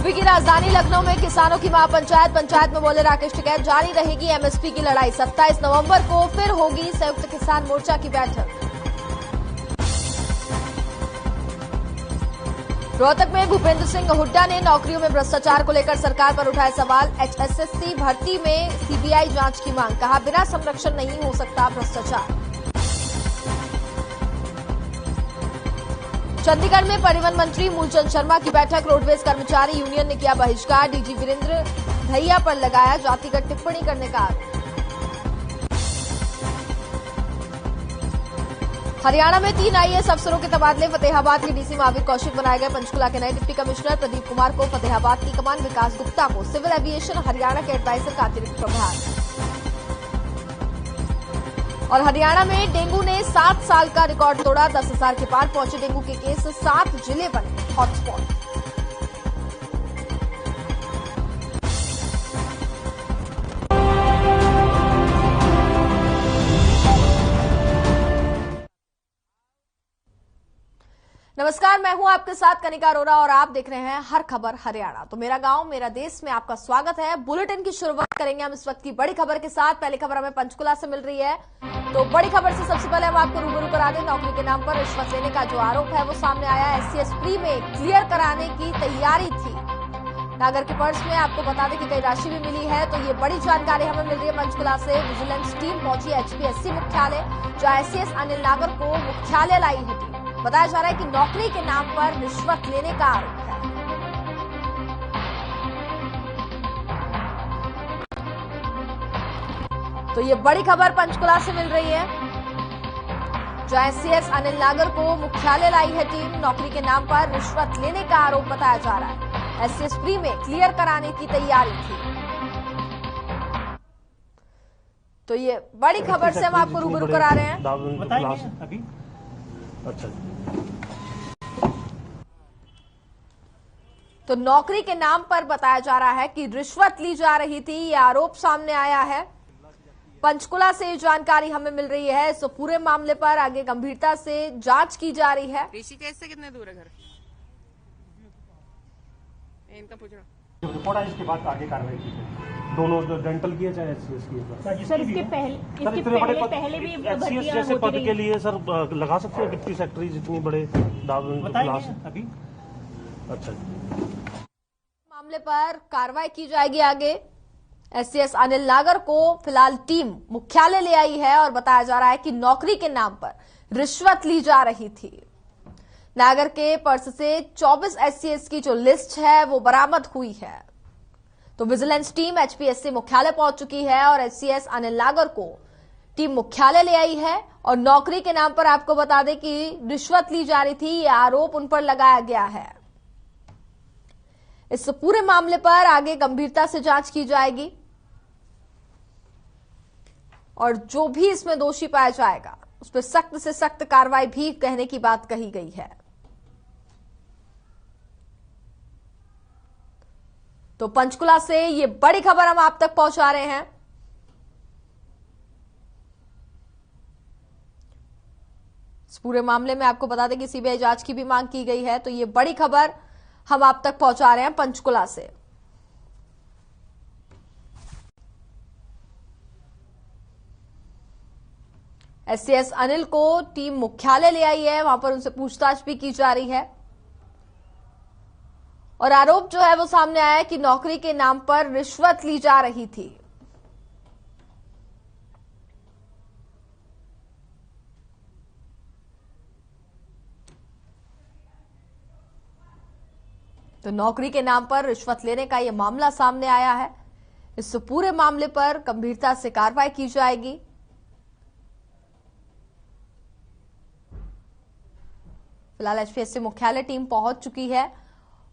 UP की राजधानी लखनऊ में किसानों की महापंचायत में बोले राकेश टिकैत, जारी रहेगी एमएसपी की लड़ाई। 27 नवंबर को फिर होगी संयुक्त किसान मोर्चा की बैठक। रोहतक में भूपेंद्र सिंह हुड्डा ने नौकरियों में भ्रष्टाचार को लेकर सरकार पर उठाए सवाल। एचएसएससी भर्ती में सीबीआई जांच की मांग, कहा बिना संरक्षण नहीं हो सकता भ्रष्टाचार। चंडीगढ़ में परिवहन मंत्री मूलचंद शर्मा की बैठक, रोडवेज कर्मचारी यूनियन ने किया बहिष्कार। डीजी वीरेंद्र धैया पर लगाया जातिगत टिप्पणी करने का आरोप। हरियाणा में 3 आईएएस अफसरों के तबादले, फतेहाबाद के डीसी महावीर कौशिक बनाए गए। पंचकुला के नए डिप्टी कमिश्नर प्रदीप कुमार को फतेहाबाद की कमान, विकास गुप्ता को सिविल एविएशन हरियाणा के एडवाइजर का अतिरिक्त प्रभार। और हरियाणा में डेंगू ने 7 साल का रिकॉर्ड तोड़ा, 10,000 के पार पहुंचे डेंगू के केस, 7 जिले बने हॉटस्पॉट। नमस्कार, मैं हूं आपके साथ कनिका अरोरा और आप देख रहे हैं हर खबर हरियाणा। तो मेरा गांव मेरा देश में आपका स्वागत है। बुलेटिन की शुरुआत करेंगे हम इस वक्त की बड़ी खबर के साथ। पहली खबर हमें पंचकुला से मिल रही है। तो बड़ी खबर से सबसे पहले हम आपको रूबरू करा दें, नौकरी के नाम पर रिश्वत लेने का जो आरोप है वो सामने आया। एससीएस प्री में क्लियर कराने की तैयारी थी। नागर के पर्स में आपको बता दें कि कई राशि भी मिली है। तो ये बड़ी जानकारी हमें मिल रही है पंचकुला से। विजिलेंस टीम पहुंची एचपीएससी मुख्यालय, जहां एससीएस अनिल नागर को मुख्यालय लाई है टीम। बताया जा रहा है कि नौकरी के नाम पर रिश्वत लेने का आरोप है। तो ये बड़ी खबर पंचकुला से मिल रही है, जहां एससीएस अनिल नागर को मुख्यालय लाई है टीम। नौकरी के नाम पर रिश्वत लेने का आरोप बताया जा रहा है। एससीएस प्री में क्लियर कराने की तैयारी थी। तो ये बड़ी खबर से हम आपको रूबरू करा रहे हैं। बताएंगे अभी। अच्छा, तो नौकरी के नाम पर बताया जा रहा है कि रिश्वत ली जा रही थी, ये आरोप सामने आया है। पंचकुला से जानकारी हमें मिल रही है। इस पूरे मामले पर आगे गंभीरता से जांच की जा रही है। ऋषिकेश से कितने दूर है घर? इनका पूछना। जब रिपोर्ट आई इसके बाद आगे कार्रवाई की दोनों जो डेंटल की है चाहे एचसीएस की है। सर इसके पहले भी एचसीएस जैसे पद के लिए सर लगा सकते हैं डिप्टी सेक्रेटरी जितनी बड़े बताएंगे अभी। अच्छा, मामले पर कार्रवाई की जाएगी आगे। एससीएस अनिल नागर को फिलहाल टीम मुख्यालय ले आई है और बताया जा रहा है कि नौकरी के नाम पर रिश्वत ली जा रही थी। नागर के पर्स से 24 एससीएस की जो लिस्ट है वो बरामद हुई है। तो विजिलेंस टीम एचपीएससी मुख्यालय पहुंच चुकी है और एससीएस अनिल नागर को टीम मुख्यालय ले आई है। और नौकरी के नाम पर आपको बता दें कि रिश्वत ली जा रही थी, ये आरोप उन पर लगाया गया है। इस पूरे मामले पर आगे गंभीरता से जांच की जाएगी और जो भी इसमें दोषी पाया जाएगा उस पर सख्त से सख्त कार्रवाई भी कहने की बात कही गई है। तो पंचकुला से ये बड़ी खबर हम आप तक पहुंचा रहे हैं। इस पूरे मामले में आपको बता दें कि सीबीआई जांच की भी मांग की गई है। तो ये बड़ी खबर हम आप तक पहुंचा रहे हैं पंचकुला से। एससीएस अनिल को टीम मुख्यालय ले आई है, वहां पर उनसे पूछताछ भी की जा रही है। और आरोप जो है वो सामने आया है कि नौकरी के नाम पर रिश्वत ली जा रही थी। तो नौकरी के नाम पर रिश्वत लेने का यह मामला सामने आया है। इस पूरे मामले पर गंभीरता से कार्रवाई की जाएगी। फिलहाल एचपीएससी मुख्यालय टीम पहुंच चुकी है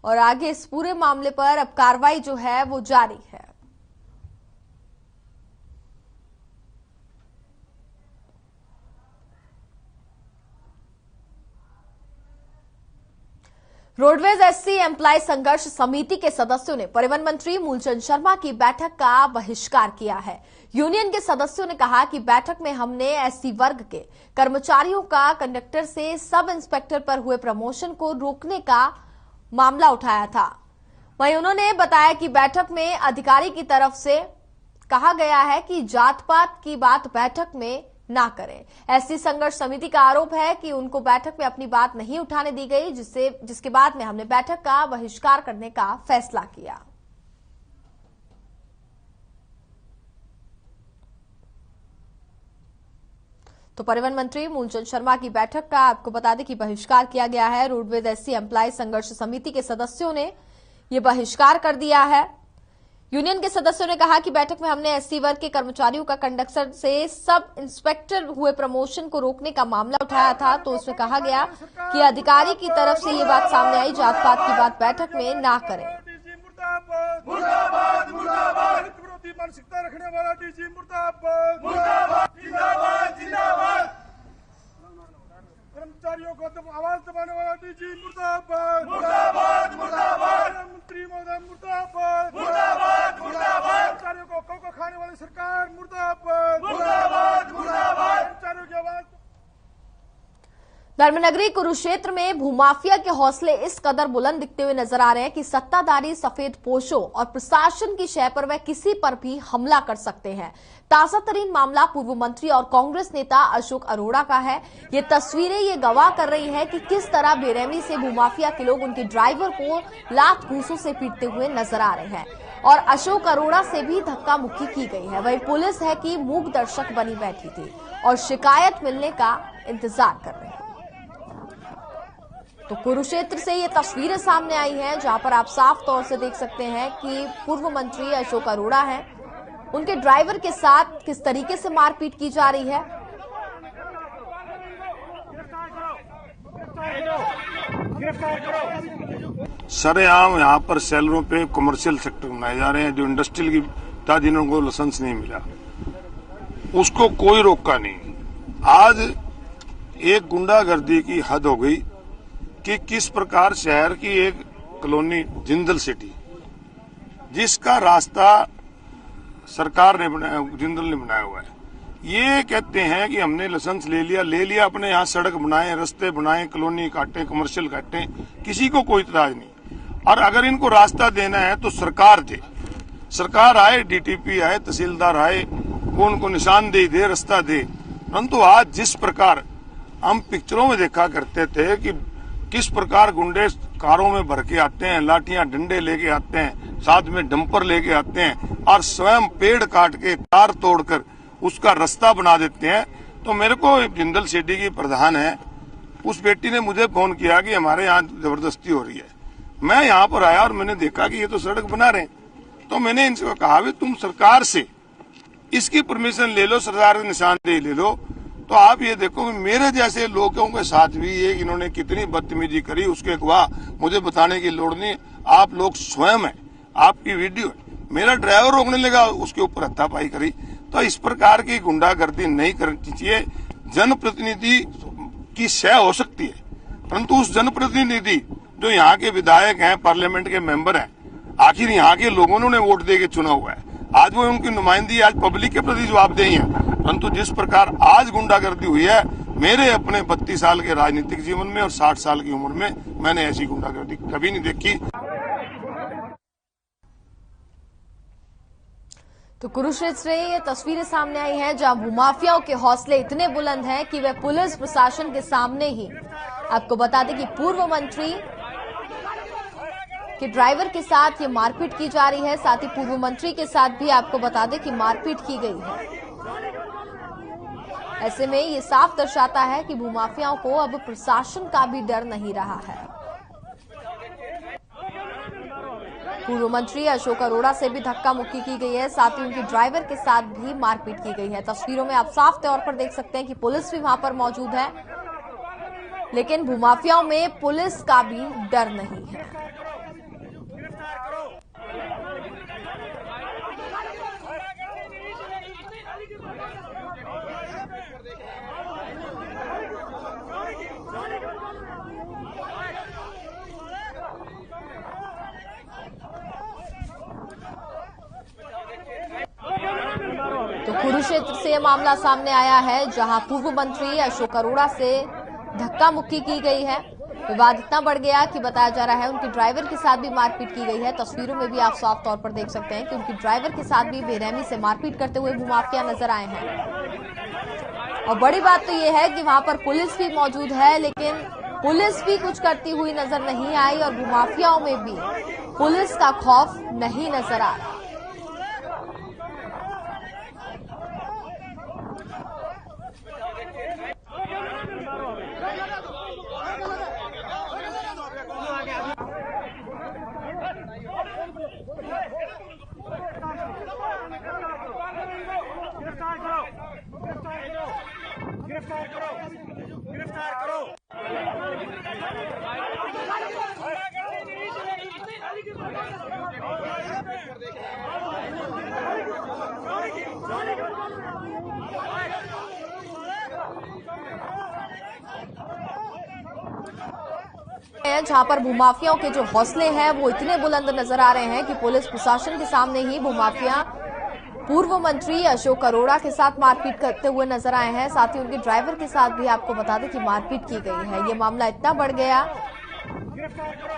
और आगे इस पूरे मामले पर अब कार्रवाई जो है वो जारी है। रोडवेज एससी एम्प्लॉय संघर्ष समिति के सदस्यों ने परिवहन मंत्री मूलचंद शर्मा की बैठक का बहिष्कार किया है। यूनियन के सदस्यों ने कहा कि बैठक में हमने एससी वर्ग के कर्मचारियों का कंडक्टर से सब इंस्पेक्टर पर हुए प्रमोशन को रोकने का मामला उठाया था। वहीं उन्होंने बताया कि बैठक में अधिकारी की तरफ से कहा गया है कि जात पात की बात बैठक में ना करें। एससी संघर्ष समिति का आरोप है कि उनको बैठक में अपनी बात नहीं उठाने दी गई, जिसके बाद में हमने बैठक का बहिष्कार करने का फैसला किया। तो परिवहन मंत्री मूलचंद शर्मा की बैठक का आपको बता दें कि बहिष्कार किया गया है। रोडवेज एससी एम्प्लॉय संघर्ष समिति के सदस्यों ने यह बहिष्कार कर दिया है। यूनियन के सदस्यों ने कहा कि बैठक में हमने एससी वर्ग के कर्मचारियों का कंडक्टर से सब इंस्पेक्टर हुए प्रमोशन को रोकने का मामला उठाया था, तो उसमें कहा गया कि अधिकारी की तरफ से ये बात सामने आई, जात पात की बात बैठक में ना करें। मानसिकता रखने वाला डीजी मुर्दाबाद, मुर्दाबाद, जिंदाबाद, जिंदाबाद। कर्मचारियों को आवाज दबाने वाला डीजी मुर्दाबाद, मुर्दाबाद, मुर्दाबाद। मंत्री महोदय मुर्दाबाद, मुर्दाबाद, मुर्दाबाद। कर्मचारियों को कौ खाने वाली सरकार मुर्दाबाद, मुर्दाबाद, मुर्दाबाद। कर्मचारियों की आवाज। धर्मनगरी कुरुक्षेत्र में भूमाफिया के हौसले इस कदर बुलंद दिखते हुए नजर आ रहे हैं कि सत्ताधारी सफेद पोशों और प्रशासन की शय पर वह किसी पर भी हमला कर सकते हैं। ताजा तरीन मामला पूर्व मंत्री और कांग्रेस नेता अशोक अरोड़ा का है। ये तस्वीरें ये गवाह कर रही है कि किस तरह बेरहमी से भूमाफिया के लोग उनके ड्राइवर को लात घूंसों से पीटते हुए नजर आ रहे हैं और अशोक अरोड़ा से भी धक्का मुक्की की गई है। वही पुलिस है कि मूक दर्शक बनी बैठी थी और शिकायत मिलने का इंतजार कर रही है। तो कुरुक्षेत्र से ये तस्वीरें सामने आई हैं, जहां पर आप साफ तौर से देख सकते हैं कि पूर्व मंत्री अशोक अरोड़ा हैं, उनके ड्राइवर के साथ किस तरीके से मारपीट की जा रही है। सरेआम यहाँ पर सेलरों पे कमर्शियल सेक्टर बनाए जा रहे हैं, जो इंडस्ट्रियल की था, जिनको लाइसेंस नहीं मिला, उसको कोई रोका नहीं। आज एक गुंडागर्दी की हद हो गई कि किस प्रकार शहर की एक कॉलोनी जिंदल सिटी, जिसका रास्ता सरकार ने बनाया, जिंदल ने बनाया हुआ है, ये कहते हैं कि हमने लाइसेंस ले लिया, अपने यहाँ सड़क बनाए, रास्ते बनाए, कॉलोनी काटे, कमर्शियल काटे, किसी को कोई इतराज नहीं। और अगर इनको रास्ता देना है तो सरकार दे, सरकार आए, डीटीपी आए, तहसीलदार आए, वो उनको निशानदेही दे, रास्ता दे। परंतु आज जिस प्रकार हम पिक्चरों में देखा करते थे कि किस प्रकार गुंडे कारों में भर के आते हैं, लाठियां डंडे लेके आते हैं, साथ में डंपर लेके आते हैं और स्वयं पेड़ काट के तार तोड़कर उसका रास्ता बना देते हैं। तो मेरे को जिंदल सिटी की प्रधान है, उस बेटी ने मुझे फोन किया कि हमारे यहाँ जबरदस्ती हो रही है। मैं यहाँ पर आया और मैंने देखा कि ये तो सड़क बना रहे हैं। तो मैंने इनसे कहा भी तुम सरकार से इसकी परमिशन ले लो, सरकार की निशानदेही ले लो। तो आप ये देखो कि मेरे जैसे लोगों के साथ भी ये इन्होंने कितनी बदतमीजी करी, उसके गवाह मुझे बताने की लोड़ नहीं, आप लोग स्वयं है, आपकी वीडियो है। मेरा ड्राइवर रोकने लगा, उसके ऊपर हत्यापाई करी। तो इस प्रकार की गुंडागर्दी नहीं करनी चाहिए। जनप्रतिनिधि की शय हो सकती है, परंतु उस जनप्रतिनिधि जो यहाँ के विधायक हैं, पार्लियामेंट के मेंबर हैं, आखिर यहाँ के लोगों ने वोट दे के चुना हुआ है, आज वो उनकी नुमाइंदगी आज पब्लिक के प्रति जवाबदेही है। परंतु जिस प्रकार आज गुंडागर्दी हुई है, मेरे अपने 32 साल के राजनीतिक जीवन में और 60 साल की उम्र में मैंने ऐसी गुंडागर्दी कभी नहीं देखी। तो कुरुक्षेत्र से ये तस्वीरें सामने आई हैं, जहां भूमाफियाओं के हौसले इतने बुलंद हैं कि वे पुलिस प्रशासन के सामने ही, आपको बता दें कि पूर्व मंत्री के ड्राइवर के साथ ये मारपीट की जा रही है, साथ ही पूर्व मंत्री के साथ भी आपको बता दें कि मारपीट की गई है। ऐसे में ये साफ दर्शाता है कि भूमाफियाओं को अब प्रशासन का भी डर नहीं रहा है। पूर्व मंत्री अशोक अरोड़ा से भी धक्का मुक्की की गई है, साथ ही उनके ड्राइवर के साथ भी मारपीट की गई है। तस्वीरों में आप साफ तौर पर देख सकते हैं कि पुलिस भी वहां पर मौजूद है, लेकिन भूमाफियाओं में पुलिस का भी डर नहीं है। तो कुरुक्षेत्र से यह मामला सामने आया है, जहां पूर्व मंत्री अशोक अरोड़ा से धक्का मुक्की की गई है। विवाद इतना बढ़ गया कि बताया जा रहा है उनके ड्राइवर के साथ भी मारपीट की गई है। तस्वीरों में भी आप साफ तौर पर देख सकते हैं कि उनके ड्राइवर के साथ भी बेरहमी से मारपीट करते हुए भूमाफिया नजर आए हैं। और बड़ी बात तो यह है कि वहां पर पुलिस भी मौजूद है, लेकिन पुलिस भी कुछ करती हुई नजर नहीं आई और भूमाफियाओं में भी पुलिस का खौफ नहीं नजर आ रहा। गिरफ्तार करो। जहां पर भूमाफियाओं के जो हौसले हैं वो इतने बुलंद नजर आ रहे हैं कि पुलिस प्रशासन के सामने ही भूमाफिया पूर्व मंत्री अशोक अरोड़ा के साथ मारपीट करते हुए नजर आए हैं। साथ ही उनके ड्राइवर के साथ भी आपको बता दें कि मारपीट की गई है। ये मामला इतना बढ़ गया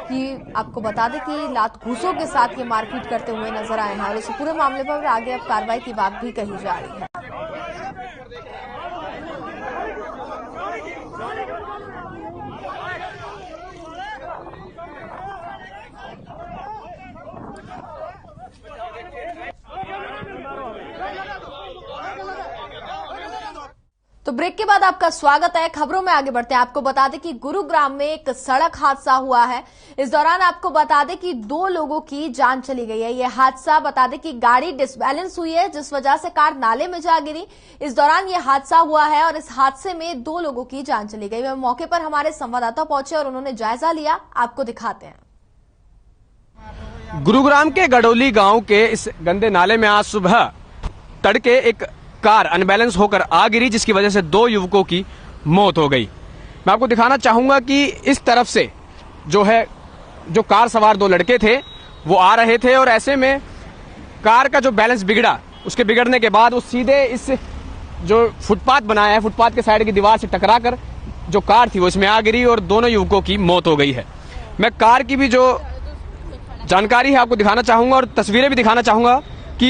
कि आपको बता दें कि लात घूसों के साथ ये मारपीट करते हुए नजर आए हैं और इस पूरे मामले पर आगे अब कार्रवाई की बात भी कही जा रही है। तो ब्रेक के बाद आपका स्वागत है। खबरों में आगे बढ़ते हैं। आपको बता दें कि गुरुग्राम में एक सड़क हादसा हुआ है। इस दौरान आपको बता दें कि 2 लोगों की जान चली गई है। यह हादसा बता दें कि गाड़ी डिसबैलेंस हुई है, जिस वजह से कार नाले में जा गिरी। इस दौरान यह हादसा हुआ है और इस हादसे में 2 लोगों की जान चली गई। मौके पर हमारे संवाददाता पहुंचे और उन्होंने जायजा लिया। आपको दिखाते हैं। गुरुग्राम के गडोली गांव के इस गंदे नाले में आज सुबह तड़के एक कार अनबैलेंस होकर आ गिरी, जिसकी वजह से 2 युवकों की मौत हो गई। मैं आपको दिखाना चाहूंगा कि इस तरफ से जो कार सवार 2 लड़के थे वो आ रहे थे और ऐसे में कार का जो बैलेंस बिगड़ा, उसके बिगड़ने के बाद वो सीधे इस जो फुटपाथ बनाया है, फुटपाथ के साइड की दीवार से टकराकर जो कार थी वो इसमें आ गिरी और दोनों युवकों की मौत हो गई है। मैं कार की भी जो जानकारी है आपको दिखाना चाहूंगा और तस्वीरें भी दिखाना चाहूंगा कि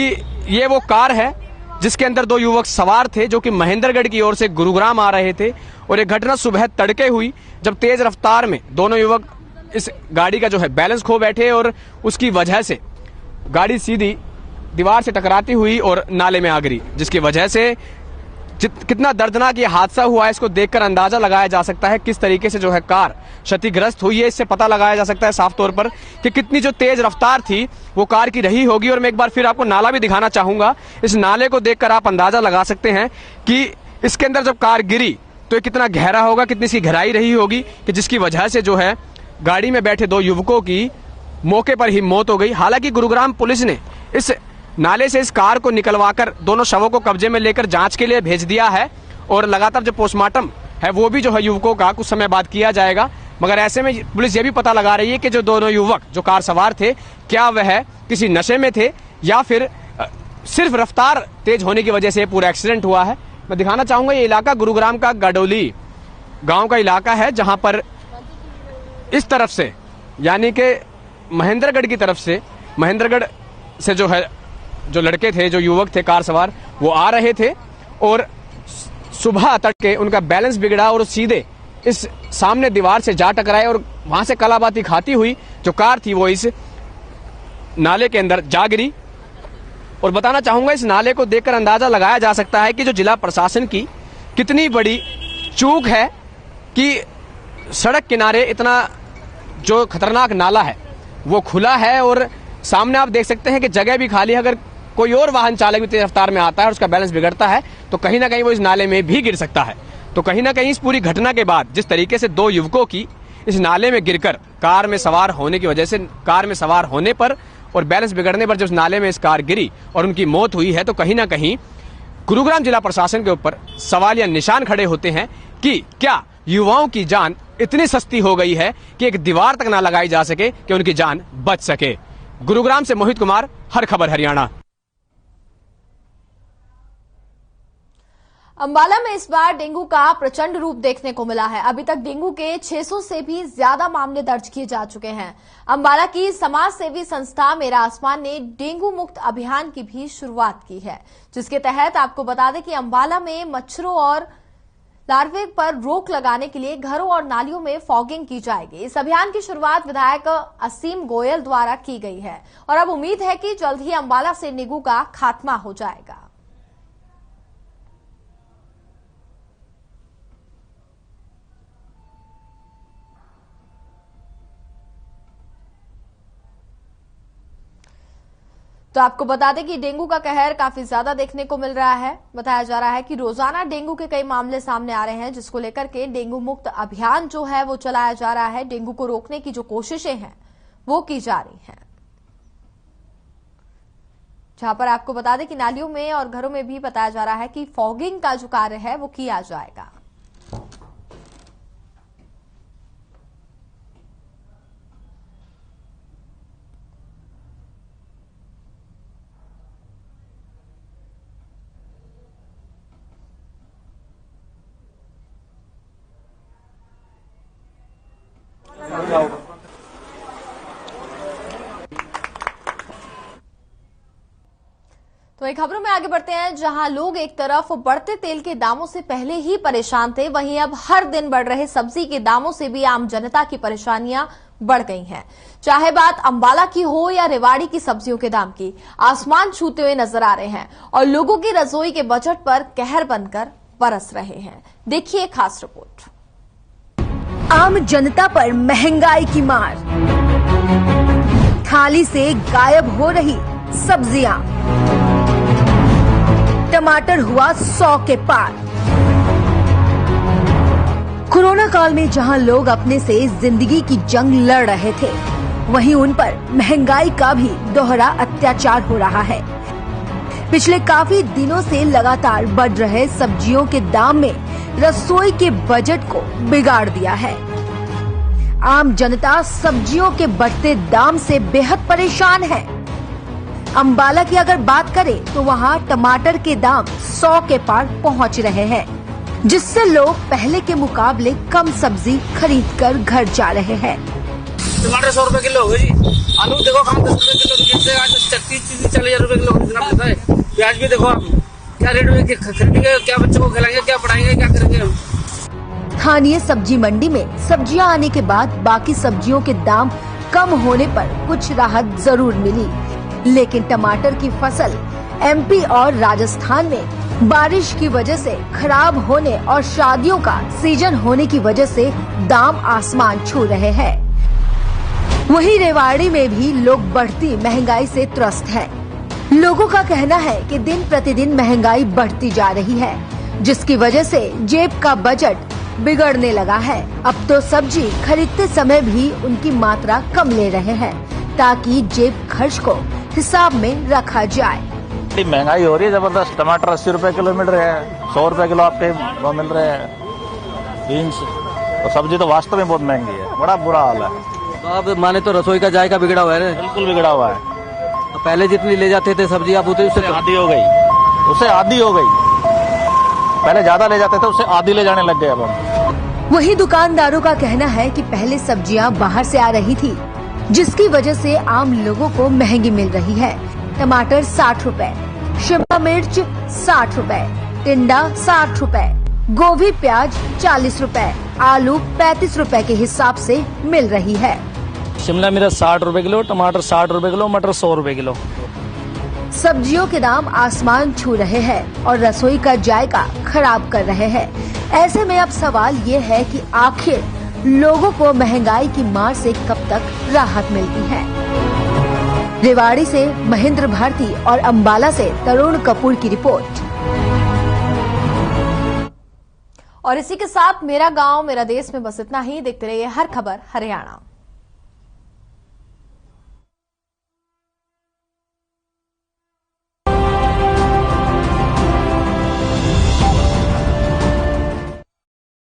ये वो कार है जिसके अंदर 2 युवक सवार थे जो कि महेंद्रगढ़ की ओर से गुरुग्राम आ रहे थे। और ये घटना सुबह तड़के हुई जब तेज रफ्तार में दोनों युवक इस गाड़ी का बैलेंस खो बैठे और उसकी वजह से गाड़ी सीधी दीवार से टकराती हुई और नाले में आ गिरी, जिसकी वजह से कितना दर्दनाक ये हादसा हुआ है इसको देखकर अंदाजा लगाया जा सकता है किस तरीके से कार क्षतिग्रस्त हुई है। इससे पता लगाया जा सकता है साफ तौर पर कि कितनी जो तेज रफ्तार थी वो कार की रही होगी। और मैं एक बार फिर आपको नाला भी दिखाना चाहूंगा। इस नाले को देखकर आप अंदाजा लगा सकते हैं कि इसके अंदर जब कार गिरी तो ये कितना गहरा होगा, कितनी इसकी गहराई रही होगी कि जिसकी वजह से गाड़ी में बैठे 2 युवकों की मौके पर ही मौत हो गई। हालांकि गुरुग्राम पुलिस ने इस नाले से इस कार को निकलवाकर दोनों शवों को कब्जे में लेकर जांच के लिए भेज दिया है और लगातार जो पोस्टमार्टम है वो भी युवकों का कुछ समय बाद किया जाएगा। मगर ऐसे में पुलिस ये भी पता लगा रही है कि जो दोनों युवक जो कार सवार थे, क्या वह किसी नशे में थे या फिर सिर्फ रफ्तार तेज होने की वजह से पूरा एक्सीडेंट हुआ है। मैं दिखाना चाहूंगा ये इलाका गुरुग्राम का गडोली गांव का इलाका है, जहां पर इस तरफ से यानी कि महेंद्रगढ़ की तरफ से, महेंद्रगढ़ से जो लड़के थे, जो युवक थे कार सवार, वो आ रहे थे और सुबह तड़के उनका बैलेंस बिगड़ा और सीधे इस सामने दीवार से जा टकराए और वहां से कलाबाती खाती हुई जो कार थी वो इस नाले के अंदर जा गिरी। और बताना चाहूंगा इस नाले को देखकर अंदाजा लगाया जा सकता है कि जो जिला प्रशासन की कितनी बड़ी चूक है कि सड़क किनारे इतना जो खतरनाक नाला है वो खुला है और सामने आप देख सकते हैं कि जगह भी खाली है। अगर कोई और वाहन चालक भी तेज रफ्तार में आता है और उसका बैलेंस बिगड़ता है तो कहीं ना कहीं वो इस नाले में भी गिर सकता है। तो कहीं ना कहीं इस पूरी घटना के बाद जिस तरीके से 2 युवकों की इस नाले में गिरकर कार में सवार होने की वजह से, कार में सवार होने पर और बैलेंस बिगड़ने पर जब इस नाले में इस कार गिरी और उनकी मौत हुई है, तो कहीं ना कहीं गुरुग्राम जिला प्रशासन के ऊपर सवाल या निशान खड़े होते हैं कि क्या युवाओं की जान इतनी सस्ती हो गई है कि एक दीवार तक ना लगाई जा सके कि उनकी जान बच सके। गुरुग्राम से मोहित कुमार, हर खबर हरियाणा। अंबाला में इस बार डेंगू का प्रचंड रूप देखने को मिला है। अभी तक डेंगू के 600 से भी ज्यादा मामले दर्ज किए जा चुके हैं। अंबाला की समाज सेवी संस्था मेरा आसमान ने डेंगू मुक्त अभियान की भी शुरुआत की है, जिसके तहत आपको बता दें कि अंबाला में मच्छरों और लार्वे पर रोक लगाने के लिए घरों और नालियों में फॉगिंग की जाएगी। इस अभियान की शुरुआत विधायक असीम गोयल द्वारा की गई है और अब उम्मीद है कि जल्द ही अंबाला से डेंगू का खात्मा हो जाएगा। तो आपको बता दें कि डेंगू का कहर काफी ज्यादा देखने को मिल रहा है। बताया जा रहा है कि रोजाना डेंगू के कई मामले सामने आ रहे हैं, जिसको लेकर के डेंगू मुक्त अभियान जो है वो चलाया जा रहा है। डेंगू को रोकने की जो कोशिशें हैं वो की जा रही हैं, जहां पर आपको बता दें कि नालियों में और घरों में भी बताया जा रहा है कि फॉगिंग का जो कार्य है वो किया जाएगा। तो एक खबरों में आगे बढ़ते हैं, जहां लोग एक तरफ बढ़ते तेल के दामों से पहले ही परेशान थे, वहीं अब हर दिन बढ़ रहे सब्जी के दामों से भी आम जनता की परेशानियां बढ़ गई हैं। चाहे बात अंबाला की हो या रेवाड़ी की सब्जियों के दाम की, आसमान छूते हुए नजर आ रहे हैं और लोगों की रसोई के बजट पर कहर बनकर बरस रहे हैं। देखिए खास रिपोर्ट। आम जनता पर महंगाई की मार, थाली से गायब हो रही सब्जियां, टमाटर हुआ 100 के पार। कोरोना काल में जहां लोग अपने से जिंदगी की जंग लड़ रहे थे, वहीं उन पर महंगाई का भी दोहरा अत्याचार हो रहा है। पिछले काफी दिनों से लगातार बढ़ रहे सब्जियों के दाम में रसोई के बजट को बिगाड़ दिया है। आम जनता सब्जियों के बढ़ते दाम से बेहद परेशान है। अंबाला की अगर बात करें तो वहां टमाटर के दाम 100 के पार पहुंच रहे हैं, जिससे लोग पहले के मुकाबले कम सब्जी खरीदकर घर जा रहे हैं। टमाटर 100 रुपए किलो हो गए जी। आलू देखो कम 10 रुपए किलो, जिससे आज 30-40 रुपए किलो खरीदना पड़ता है। प्याज भी देखो आप क्या रेट में खरीदेंगे, क्या बच्चों को खिलाएंगे, क्या पढ़ाएंगे, क्या करेंगे हम। स्थानीय सब्जी मंडी में सब्जियां आने के बाद बाकी सब्जियों के दाम कम होने पर कुछ राहत जरूर मिली, लेकिन टमाटर की फसल एमपी और राजस्थान में बारिश की वजह से खराब होने और शादियों का सीजन होने की वजह से दाम आसमान छू रहे हैं। वहीं रेवाड़ी में भी लोग बढ़ती महंगाई से त्रस्त हैं। लोगों का कहना है कि दिन प्रतिदिन महंगाई बढ़ती जा रही है, जिसकी वजह से जेब का बजट बिगड़ने लगा है। अब तो सब्जी खरीदते समय भी उनकी मात्रा कम ले रहे हैं, ताकि जेब खर्च को हिसाब में रखा जाए। महंगाई हो रही है जबरदस्त। टमाटर 80 रुपए किलो मिल रहे हैं, 100 रुपए किलो आपके वो मिल रहे हैं। बीन्स तो सब्जी तो वास्तव में बहुत महंगी है, बड़ा बुरा हाल है। तो अब माने तो रसोई का जायका बिगड़ा हुआ है। बिल्कुल बिगड़ा हुआ है। तो पहले जितनी ले जाते थे सब्जी, आप उससे आधी हो गई, उससे आधी हो गई। पहले ज्यादा ले जाते थे, उससे आधी ले जाने लग गए अब हम। वही दुकानदारों का कहना है कि पहले सब्जियां बाहर से आ रही थी, जिसकी वजह से आम लोगों को महंगी मिल रही है। टमाटर 60 रुपए, शिमला मिर्च 60 रुपए, टिंडा 60 रुपए, गोभी प्याज 40 रुपए, आलू 35 रुपए के हिसाब से मिल रही है। शिमला मिर्च 60 रुपए किलो, टमाटर 60 रुपए किलो, मटर 100 रुपए किलो। सब्जियों के दाम आसमान छू रहे हैं और रसोई का जायका खराब कर रहे हैं। ऐसे में अब सवाल ये है कि आखिर लोगों को महंगाई की मार से कब तक राहत मिलती है। रेवाड़ी से महेंद्र भारती और अंबाला से तरुण कपूर की रिपोर्ट। और इसी के साथ मेरा गांव मेरा देश में बस इतना ही। देखते रहिए हर खबर हरियाणा।